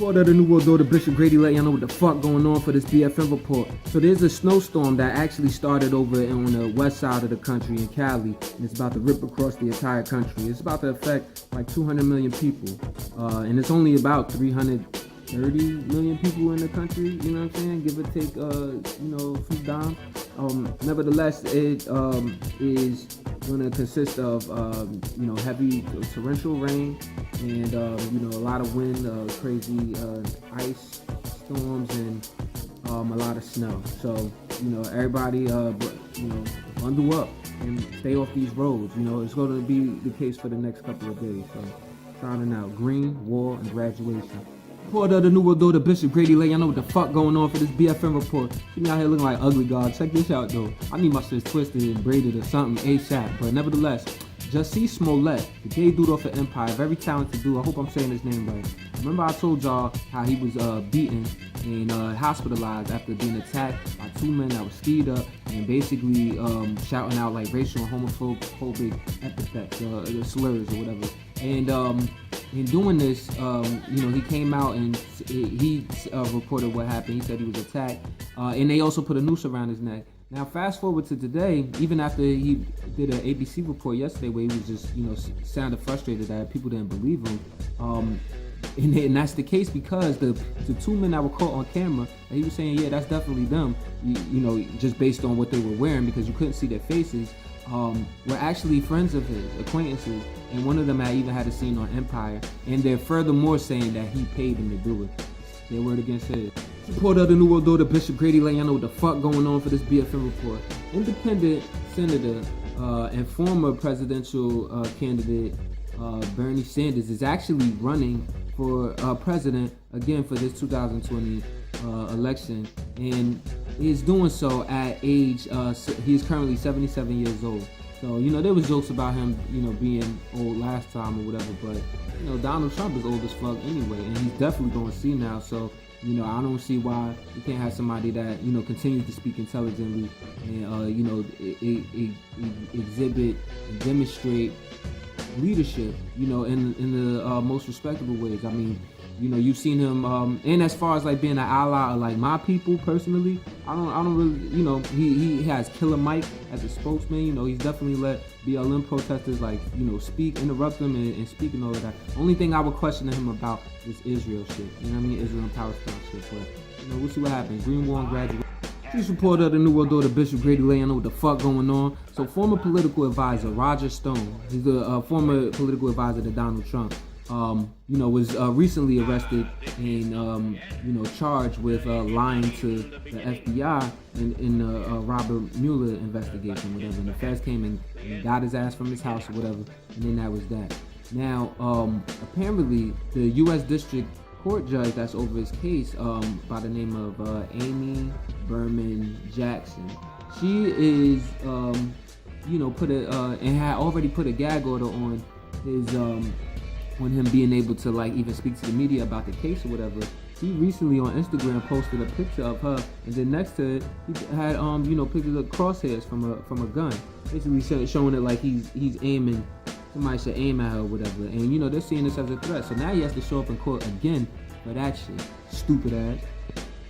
Report of the New World Order, Bishop Grady letting y'all know what the fuck going on for this BFN report. So there's a snowstorm that actually started over on the west side of the country in Cali, and it's about to rip across the entire country. It's about to affect like 200 million people, and it's only about 330 million people in the country, you know what I'm saying, give or take, a few dimes. Nevertheless, it is going to consist of, heavy torrential rain and, a lot of wind, crazy ice storms, and a lot of snow. So, everybody, bundle up and stay off these roads. It's going to be the case for the next couple of days. So, signing out. Green, war, and graduation. Report of the New World Order, Bishop Grady letting y'all know what the fuck going on for this BFN report. See me out here looking like ugly god. Check this out though. I need my shit twisted and braided or something ASAP. But nevertheless, Jussie Smollett, the gay dude off of Empire, very talented dude. I hope I'm saying his name right. Remember I told y'all how he was beaten and hospitalized after being attacked by two men that were skied up and basically shouting out like racial and homophobic epithets, slurs or whatever. And in doing this, he came out and he reported what happened. He said he was attacked, and they also put a noose around his neck. Now, fast forward to today, even after he did an ABC report yesterday where he was just, sounded frustrated that people didn't believe him. And that's the case because the two men that were caught on camera, he was saying, yeah, that's definitely them, just based on what they were wearing because you couldn't see their faces, were actually friends of his, acquaintances, and one of them had even had a scene on Empire, and they're furthermore saying that he paid them to do it. Their word against his. Support of the New World Order, Bishop Grady letting y'all know what the fuck going on for this BFN report. Independent Senator and former presidential candidate Bernie Sanders is actually running for president again for this 2020 election, and he's doing so at age, he's currently 77 years old. So, there was jokes about him, being old last time or whatever, but, Donald Trump is old as fuck anyway, and he's definitely going to see now. So, I don't see why you can't have somebody that, continues to speak intelligently and, exhibit and demonstrate leadership, in the most respectable ways. I mean, you've seen him, and as far as like being an ally of like my people personally, I don't really, he has Killer Mike as a spokesman. He's definitely let BLM protesters like, speak, interrupt them and speak and all of that. Only thing I would question him about is Israel shit. Israel and Palestine shit. But we'll see what happens. Green War and graduate. This report of the New World Order, Bishop Grady letting y'all know what the fuck going on. So former political advisor Roger Stone, he's a former political advisor to Donald Trump, was recently arrested and, charged with lying to the FBI in the Robert Mueller investigation, whatever. And the feds came and got his ass from his house or whatever, and then that was that. Now, apparently, the U.S. District Court judge that's over his case, by the name of Amy Berman Jackson, she is, put and had already put a gag order on his, on him being able to like even speak to the media about the case or whatever. He recently on Instagram posted a picture of her, and then next to it, he had pictures of crosshairs from a gun, basically showing it like he's aiming. Somebody should aim at her or whatever, and they're seeing this as a threat. So now he has to show up in court again for that shit. Stupid ass.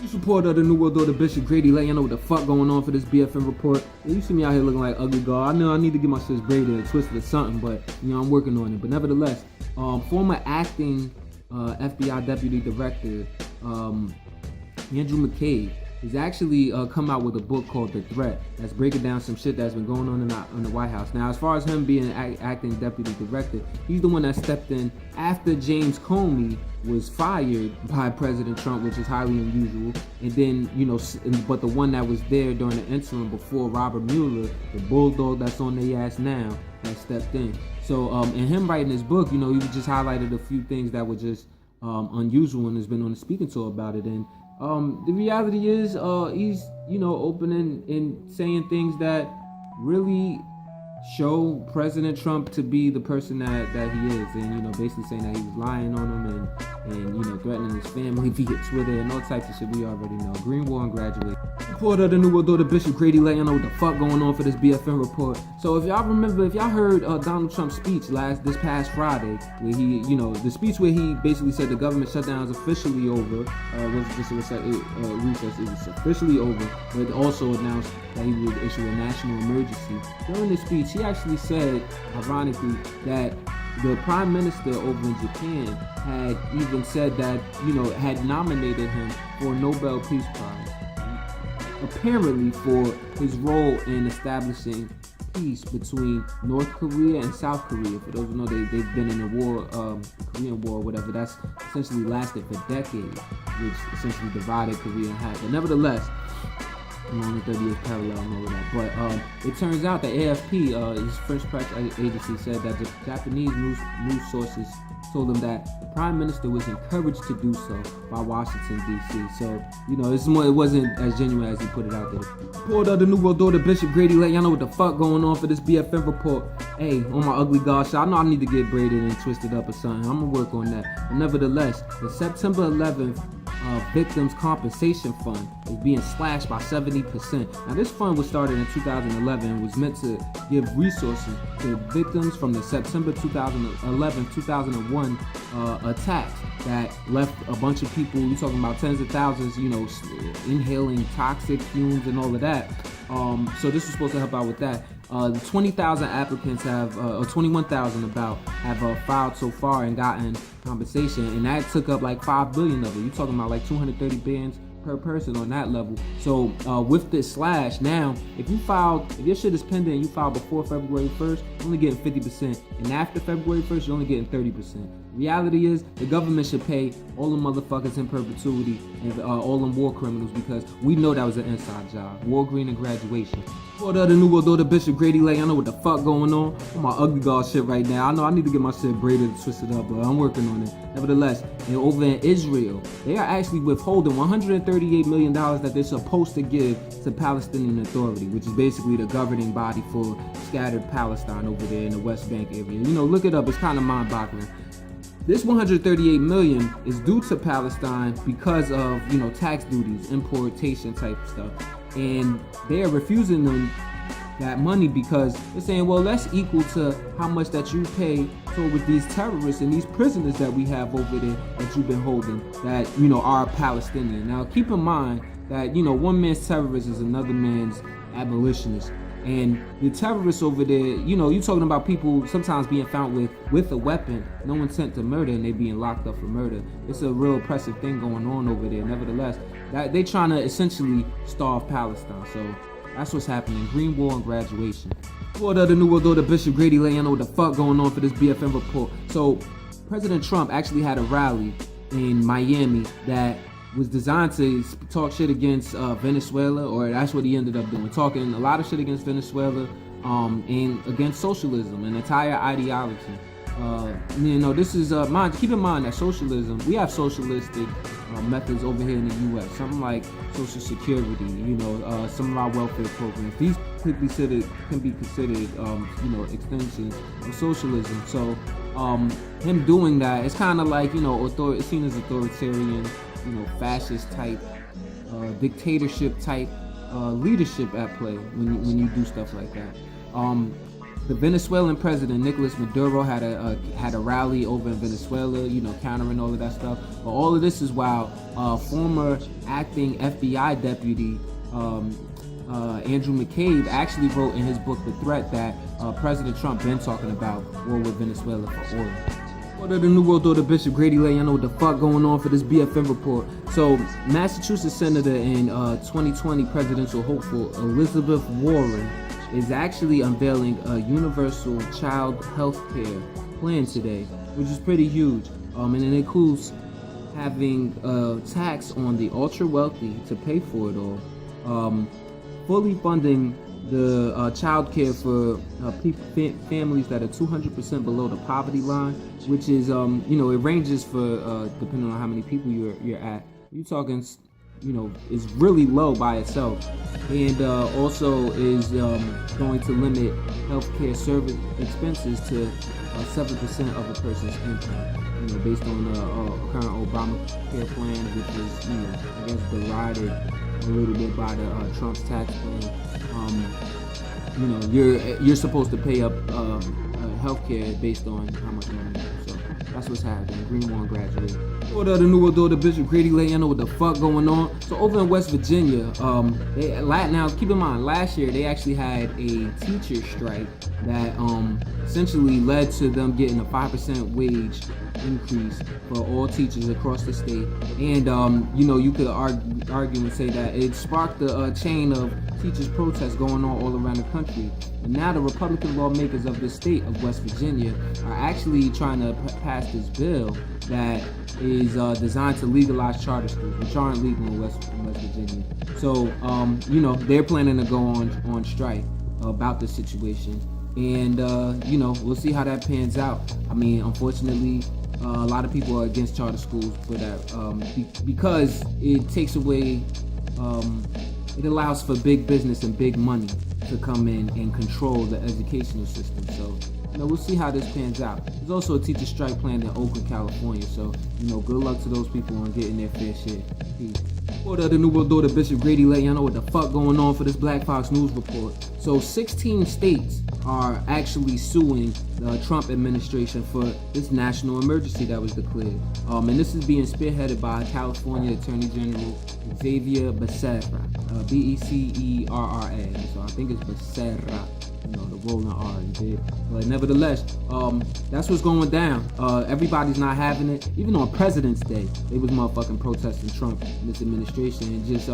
You support of the New World Order, Bishop Grady letting y'all know what the fuck going on for this BFN report. And you see me out here looking like ugly god. I know I need to get my shit braided or twisted or something, but I'm working on it. But nevertheless, former acting FBI deputy director Andrew McCain has actually come out with a book called The Threat that's breaking down some shit that's been going on in the White House. Now, as far as him being acting deputy director, he's the one that stepped in after James Comey was fired by President Trump, which is highly unusual. And then, but the one that was there during the interim before Robert Mueller, the bulldog that's on their ass now, that stepped in. So, in him writing his book, he just highlighted a few things that were just unusual and has been on the speaking tour about it. And the reality is, he's, opening and saying things that really show President Trump to be the person that he is, and basically saying that he was lying on him and threatening his family via Twitter and all types of shit we already know. Green War and graduate. Report of the New World Order, Bishop Grady letting y'all know what the fuck going on for this BFN report. So if y'all heard Donald Trump's speech this past Friday, where he, the speech where he basically said the government shutdown is officially over, Ruth says it was officially over, but also announced that he would issue a national emergency. During the speech, he actually said, ironically, that the prime minister over in Japan had even said that, had nominated him for a Nobel Peace Prize, apparently for his role in establishing peace between North Korea and South Korea. For those who know, they've been in a war, Korean War or whatever, that's essentially lasted for decades, which essentially divided Korea in half. But nevertheless, along the 30th parallel and all of that. But it turns out that AFP, his French press agency, said that the Japanese news sources told him that the prime minister was encouraged to do so by Washington, D.C. So, it wasn't as genuine as he put it out there. Report of the New World Order, Bishop Grady letting y'all know what the fuck going on for this BFN report. Hey, on my ugly gosh, I know I need to get braided and twisted up or something. I'm gonna work on that. But nevertheless, the September 11th Victims Compensation Fund is being slashed by 70%. Now, this fund was started in 2011 and was meant to give resources to victims from the September 2011-2001 attacks that left a bunch of people, you're talking about tens of thousands, inhaling toxic fumes and all of that. So this was supposed to help out with that. 20,000 applicants or 21,000 about, have filed so far and gotten compensation, and that took up like $5 billion of it. You're talking about like 230 bands per person on that level. So with this slash, now if your shit is pending, you filed before February 1st, you're only getting 50%, and after February 1st, you're only getting 30%. Reality is, the government should pay all the motherfuckers in perpetuity and all them war criminals, because we know that was an inside job. War, green, and graduation. For the New World Order, Bishop Grady letting y'all know what the fuck going on. I'm my ugly god shit right now. I know I need to get my shit braided and twisted up, but I'm working on it. Nevertheless, over in Israel, they are actually withholding $138 million that they're supposed to give to Palestinian Authority, which is basically the governing body for scattered Palestine over there in the West Bank area. Look it up. It's kind of mind-boggling. This $138 million is due to Palestine because of, tax duties, importation type stuff. And they are refusing them that money because they're saying, well, that's equal to how much that you pay with these terrorists and these prisoners that we have over there that you've been holding that, are Palestinian. Now, keep in mind that, one man's terrorist is another man's abolitionist. And the terrorists over there, you're talking about people sometimes being found with a weapon, no intent to murder, and they being locked up for murder. It's a real oppressive thing going on over there. Nevertheless, they trying to essentially starve Palestine. So that's what's happening. Green War and graduation. For the New World Order, Bishop Grady letting y'all know what the fuck going on for this BFN report. So President Trump actually had a rally in Miami that was designed to talk shit against Venezuela, or that's what he ended up doing, talking a lot of shit against Venezuela and against socialism and entire ideology. This is keep in mind that socialism, we have socialistic methods over here in the U.S. Something like Social Security, some of our welfare programs. These could be considered extensions of socialism. So him doing that, it's kind of like it's seen as authoritarian, fascist type, dictatorship type leadership at play when you do stuff like that. The Venezuelan president Nicolas Maduro had a rally over in Venezuela, countering all of that stuff. But all of this is while former acting FBI deputy Andrew McCain actually wrote in his book The Threat that President Trump been talking about war with Venezuela for oil. What are the New World Order, Bishop Grady letting y'all know what the fuck going on for this BFN report. So Massachusetts Senator and 2020 presidential hopeful Elizabeth Warren is actually unveiling a universal child health care plan today, which is pretty huge. And it includes having a tax on the ultra wealthy to pay for it all, fully funding the child care for families that are 200% below the poverty line, which is, it ranges for, depending on how many people you're at. You're talking is really low by itself, and also is going to limit healthcare service expenses to 7% of a person's income. Based on the current Obamacare plan, which is, I guess derided a little bit by the Trump's tax plan. You're supposed to pay up healthcare based on how much money you have. So that's what's happening. Greenlawn graduated. The New World Order, Bishop Grady let you know what the fuck going on. So over in West Virginia, now keep in mind, last year they actually had a teacher strike that essentially led to them getting a 5% wage increase for all teachers across the state. And you could argue and say that it sparked a chain of teachers protests going on all around the country. And now the Republican lawmakers of the state of West Virginia are actually trying to pass this bill that is designed to legalize charter schools, which aren't legal in West Virginia. So they're planning to go on strike about this situation. And we'll see how that pans out. I mean, unfortunately, a lot of people are against charter schools for that because it takes away, it allows for big business and big money to come in and control the educational system. So we'll see how this pans out. There's also a teacher strike planned in Oakland, California. So good luck to those people on getting their fair share. Peace. Order the New World Order, Bishop Grady let y'all know what the fuck going on for this Black Fox News report. So 16 states are actually suing the Trump administration for this national emergency that was declared. And this is being spearheaded by California Attorney General Xavier Becerra, B-E-C-E-R-R-A. So I think it's Becerra. The rolling R, you did. But nevertheless, that's what's going down. Everybody's not having it. Even on President's Day, they was motherfucking protesting Trump and this administration. And just,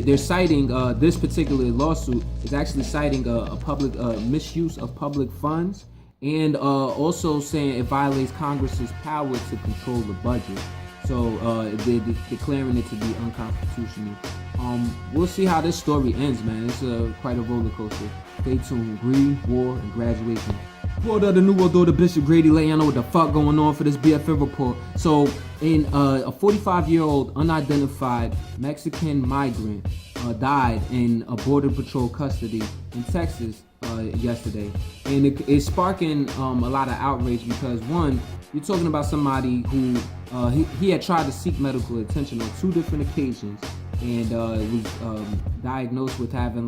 they're citing, this particular lawsuit is actually citing a public misuse of public funds, and also saying it violates Congress's power to control the budget. So they're declaring it to be unconstitutional. We'll see how this story ends, man. It's quite a roller coaster. Stay tuned. Greed, war, and graduation. Report of the New World Order, Bishop Grady letting y'all know what the fuck going on for this BFN report. So, a 45-year-old unidentified Mexican migrant died in a Border Patrol custody in Texas yesterday, and it's sparking a lot of outrage because, one, you're talking about somebody who he had tried to seek medical attention on 2 different occasions, and was diagnosed with having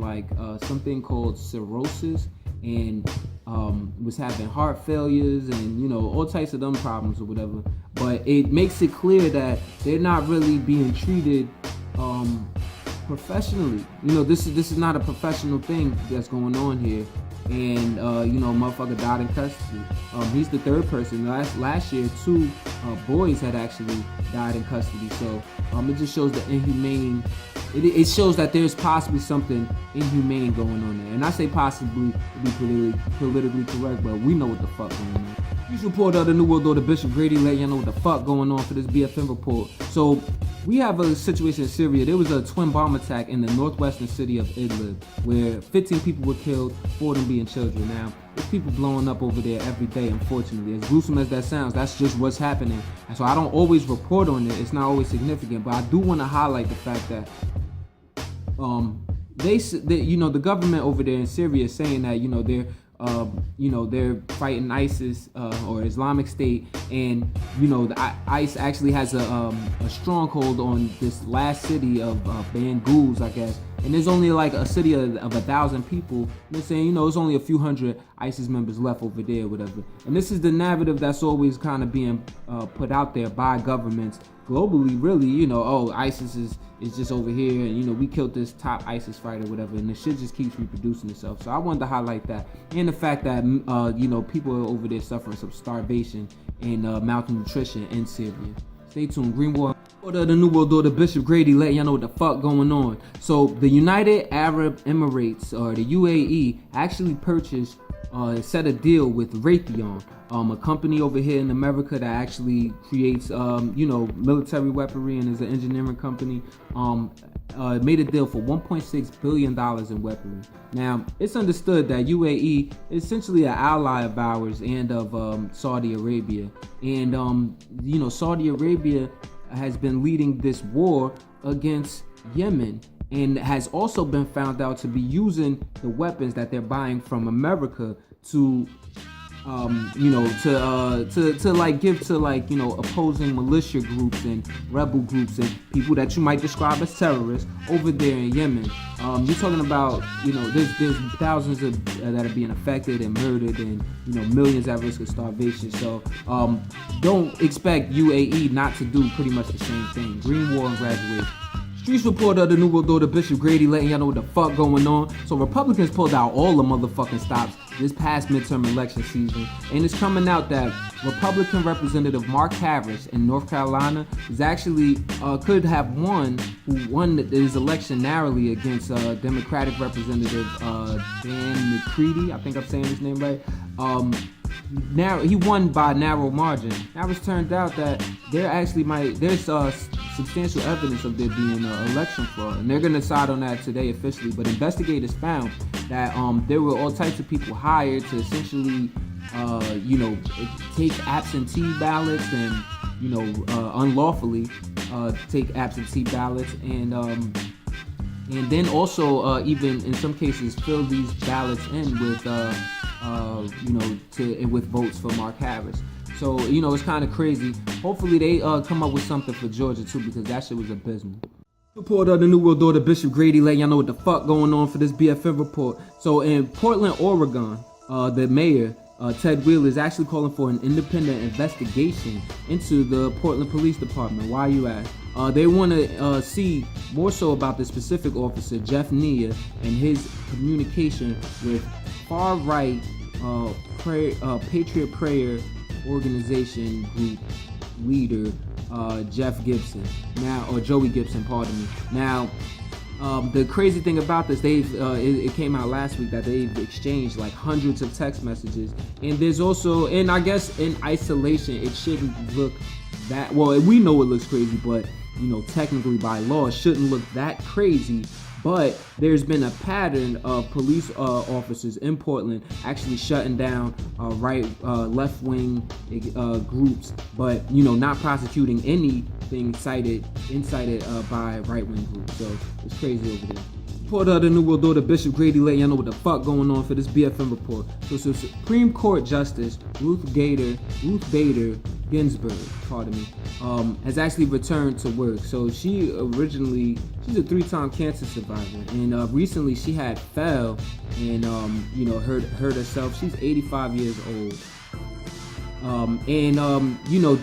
something called cirrhosis, and was having heart failures and all types of dumb problems or whatever. But it makes it clear that they're not really being treated professionally. This is not a professional thing that's going on here. And motherfucker died in custody. He's the 3rd person. Last year 2 boys had actually died in custody. So it just shows the inhumane. It shows that there's possibly something inhumane going on there. And I say possibly to be politically correct, but we know what the fuck going on. News report of the New World Order, Bishop Grady let you know what the fuck going on for this BFN report. So we have a situation in Syria. There was a twin bomb attack in the northwestern city of Idlib where 15 people were killed, 4 of them being children. Now, there's people blowing up over there every day, unfortunately. As gruesome as that sounds, that's just what's happening. And so I don't always report on it. It's not always significant, but I do want to highlight the fact that the government over there in Syria is saying that they're fighting ISIS or Islamic State, and the ICE actually has a stronghold on this last city of Banguz, I guess. And there's only a city of 1,000 people. They're saying there's only a few hundred ISIS members left over there, whatever. And this is the narrative that's always kind of being put out there by governments globally, really. ISIS is just over here, and we killed this top ISIS fighter, whatever, and the shit just keeps reproducing itself. So I wanted to highlight that, and the fact that people are over there suffering some starvation and malnutrition in Syria. Stay tuned. Greenwater. Order the New World Order, Bishop Grady let y'all know what the fuck going on. So the United Arab Emirates, or the UAE, actually purchased set a deal with Raytheon, a company over here in America that actually creates military weaponry and is an engineering company. Made a deal for $1.6 billion in weaponry. Now, it's understood that UAE is essentially an ally of ours and of Saudi Arabia. And, Saudi Arabia has been leading this war against Yemen, and has also been found out to be using the weapons that they're buying from America to give to opposing militia groups and rebel groups and people that you might describe as terrorists over there in Yemen. You're talking about, there's thousands that are being affected and murdered, and millions at risk of starvation. So don't expect UAE not to do pretty much the same thing. Green War and graduation. Streets report of the New World Order, Bishop Grady letting y'all know what the fuck going on. So Republicans pulled out all the motherfucking stops this past midterm election season, and it's coming out that Republican Representative Mark Harris in North Carolina is actually could have won his election narrowly against Democratic Representative Dan McCready. I think I'm saying his name right. He won by a narrow margin. Now it's turned out that there's substantial evidence of there being election fraud, and they're gonna decide on that today officially. But investigators found that there were all types of people hired to essentially take absentee ballots and unlawfully take absentee ballots, and then also even in some cases fill these ballots in with with votes for Mark Harris. So it's kind of crazy. Hopefully they come up with something for Georgia too, because that shit was abysmal. Report of the New World Order, Bishop Grady letting y'all know what the fuck going on for this BFN report. So in Portland, Oregon, the mayor Ted Wheeler is actually calling for an independent investigation into the Portland Police Department. Why, you ask? They want to see more so about the specific officer, Jeff Nia, and his communication with far-right Patriot Prayer organization group leader Jeff Gibson. Joey Gibson, pardon me. Now, the crazy thing about this, it came out last week that they've exchanged like hundreds of text messages, and there's also, and I guess in isolation, it shouldn't look that, well, we know it looks crazy, but technically by law, it shouldn't look that crazy. But there's been a pattern of police officers in Portland actually shutting down left-wing groups, but not prosecuting anything incited by right-wing groups. So it's crazy over there. Report of the New World Order, Bishop Grady letting y'all know what the fuck going on for this BFN report. So Supreme Court Justice Ruth Bader Ginsburg, has actually returned to work. So she's a 3-time cancer survivor, and recently she had fell and hurt herself. She's 85 years old,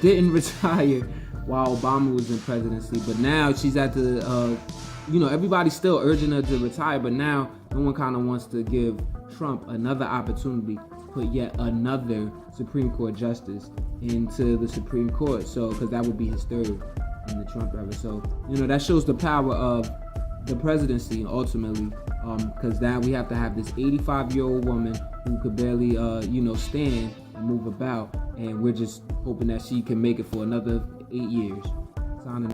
didn't retire while Obama was in presidency, but now she's at the everybody's still urging her to retire, but now no one kind of wants to give Trump another opportunity to put yet another Supreme Court justice into the Supreme Court. So, because that would be his third in the Trump era. So, that shows the power of the presidency ultimately, because now we have to have this 85-year-old woman who could barely, stand and move about, and we're just hoping that she can make it for another 8 years. Signing.